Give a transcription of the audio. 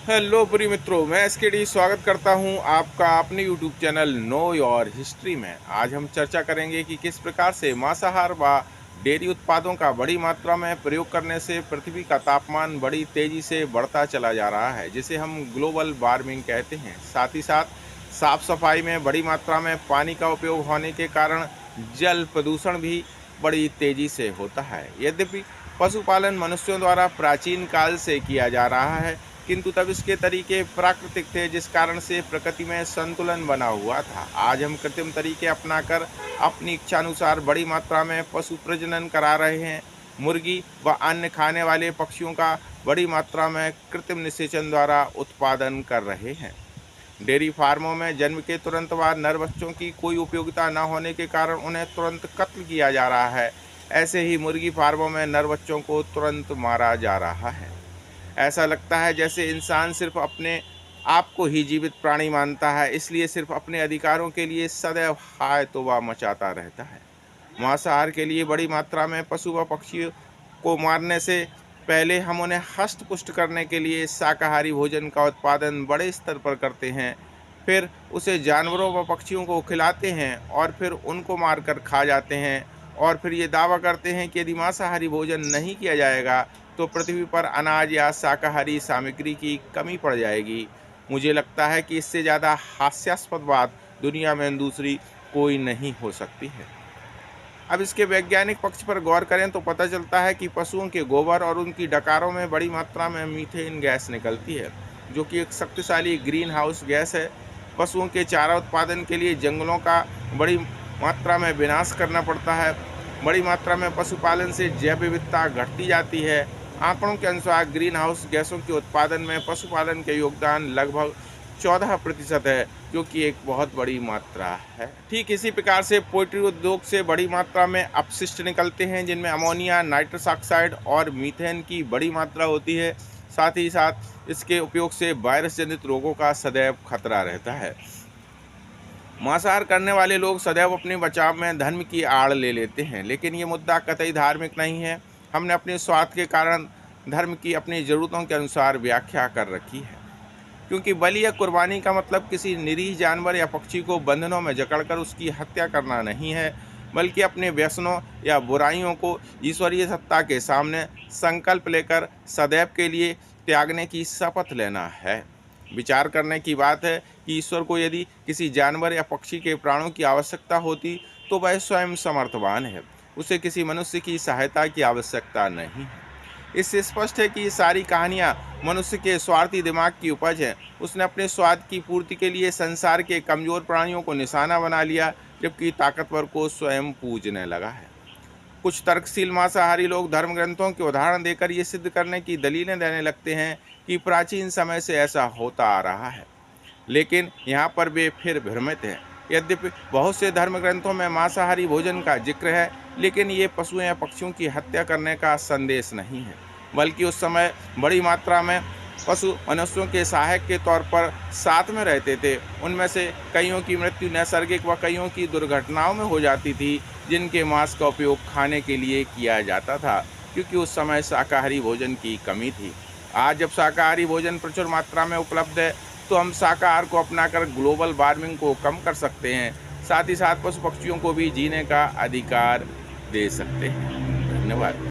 Hello प्रिय मित्रों, मैं एसकेडी स्वागत करता हूं आपका अपने YouTube channel know your history में। आज हम चर्चा करेंगे कि किस प्रकार से मांसाहार व डेयरी उत्पादों का बड़ी मात्रा में प्रयोग करने से पृथ्वी का तापमान बड़ी तेजी से बढ़ता चला जा रहा है, जिसे हम ग्लोबल वार्मिंग कहते हैं। साथ ही साथ साफ सफाई में बड़ी मात्रा में पानी का उपयोग होने के कारण जल प्रदूषण भी बड़ी तेजी से होता है। यद्यपि पशुपालन मनुष्यों द्वारा प्राचीन काल से किया जा रहा है, किंतु तब इसके तरीके प्राकृतिक थे, जिस कारण से प्रकृति में संतुलन बना हुआ था। आज हम कृत्रिम तरीके अपनाकर अपनी इच्छानुसार बड़ी मात्रा में पशु प्रजनन करा रहे हैं। मुर्गी व अन्य खाने वाले पक्षियों का बड़ी मात्रा में कृत्रिम निषेचन द्वारा उत्पादन कर रहे हैं। डेयरी फार्मों में जन्म के तुरंत बाद नर बच्चों की कोई उपयोगिता न होने के कारण उन्हें तुरंत कत्ल किया जा रहा है। ऐसे ही मुर्गी फार्मों में नर बच्चों को तुरंत मारा जा रहा है। ऐसा लगता है जैसे इंसान सिर्फ अपने आप को ही जीवित प्राणी मानता है, इसलिए सिर्फ अपने अधिकारों के लिए सदैव हाय तौबा मचाता रहता है। मांसाहार के लिए बड़ी मात्रा में पशु व पक्षियों को मारने से पहले हम उन्हें हष्ट पुष्ट करने के लिए शाकाहारी भोजन का उत्पादन बड़े स्तर पर करते हैं, फिर उसे जानवरों व पक्षियों को खिलाते हैं और फिर उनको मारकर खा जाते हैं, और फिर ये दावा करते हैं कि यदि मांसाहारी भोजन नहीं किया जाएगा तो पृथ्वी पर अनाज या शाकाहारी सामग्री की कमी पड़ जाएगी। मुझे लगता है कि इससे ज़्यादा हास्यास्पद बात दुनिया में दूसरी कोई नहीं हो सकती है। अब इसके वैज्ञानिक पक्ष पर गौर करें तो पता चलता है कि पशुओं के गोबर और उनकी डकारों में बड़ी मात्रा में मीथेन गैस निकलती है, जो कि एक शक्तिशाली ग्रीन हाउस गैस है। पशुओं के चारा उत्पादन के लिए जंगलों का बड़ी मात्रा में विनाश करना पड़ता है। बड़ी मात्रा में पशुपालन से जैव विविधता घटती जाती है। आंकड़ों के अनुसार ग्रीन हाउस गैसों के उत्पादन में पशुपालन के योगदान लगभग 14% है, जो कि एक बहुत बड़ी मात्रा है। ठीक इसी प्रकार से पोल्ट्री उद्योग से बड़ी मात्रा में अपशिष्ट निकलते हैं, जिनमें अमोनिया, नाइट्रस ऑक्साइड और मीथेन की बड़ी मात्रा होती है। साथ ही साथ इसके उपयोग से वायरस जनित रोगों का सदैव खतरा रहता है। मांसाहार करने वाले लोग सदैव अपने बचाव में धर्म की आड़ ले लेते हैं, लेकिन ये मुद्दा कतई धार्मिक नहीं है। हमने अपने स्वार्थ के कारण धर्म की अपनी ज़रूरतों के अनुसार व्याख्या कर रखी है, क्योंकि बलि या कुर्बानी का मतलब किसी निरीह जानवर या पक्षी को बंधनों में जकड़कर उसकी हत्या करना नहीं है, बल्कि अपने व्यसनों या बुराइयों को ईश्वरीय सत्ता के सामने संकल्प लेकर सदैव के लिए त्यागने की शपथ लेना है। विचार करने की बात है कि ईश्वर को यदि किसी जानवर या पक्षी के प्राणों की आवश्यकता होती तो वह स्वयं समर्थवान है, उसे किसी मनुष्य की सहायता की आवश्यकता नहीं है। इससे स्पष्ट है कि ये सारी कहानियाँ मनुष्य के स्वार्थी दिमाग की उपज है। उसने अपने स्वाद की पूर्ति के लिए संसार के कमज़ोर प्राणियों को निशाना बना लिया, जबकि ताकतवर को स्वयं पूजने लगा है। कुछ तर्कशील मांसाहारी लोग धर्म ग्रंथों के उदाहरण देकर ये सिद्ध करने की दलीलें देने लगते हैं कि प्राचीन समय से ऐसा होता आ रहा है, लेकिन यहाँ पर वे फिर भ्रमित हैं। यद्यपि बहुत से धर्म ग्रंथों में मांसाहारी भोजन का जिक्र है, लेकिन ये पशुओं या पक्षियों की हत्या करने का संदेश नहीं है, बल्कि उस समय बड़ी मात्रा में पशु मनुष्यों के सहायक के तौर पर साथ में रहते थे। उनमें से कईयों की मृत्यु नैसर्गिक व कईयों की दुर्घटनाओं में हो जाती थी, जिनके मांस का उपयोग खाने के लिए किया जाता था, क्योंकि उस समय शाकाहारी भोजन की कमी थी। आज जब शाकाहारी भोजन प्रचुर मात्रा में उपलब्ध है, तो हम शाकाहार को अपनाकर ग्लोबल वार्मिंग को कम कर सकते हैं। साथ ही साथ पशु पक्षियों को भी जीने का अधिकार दे सकते हैं। धन्यवाद।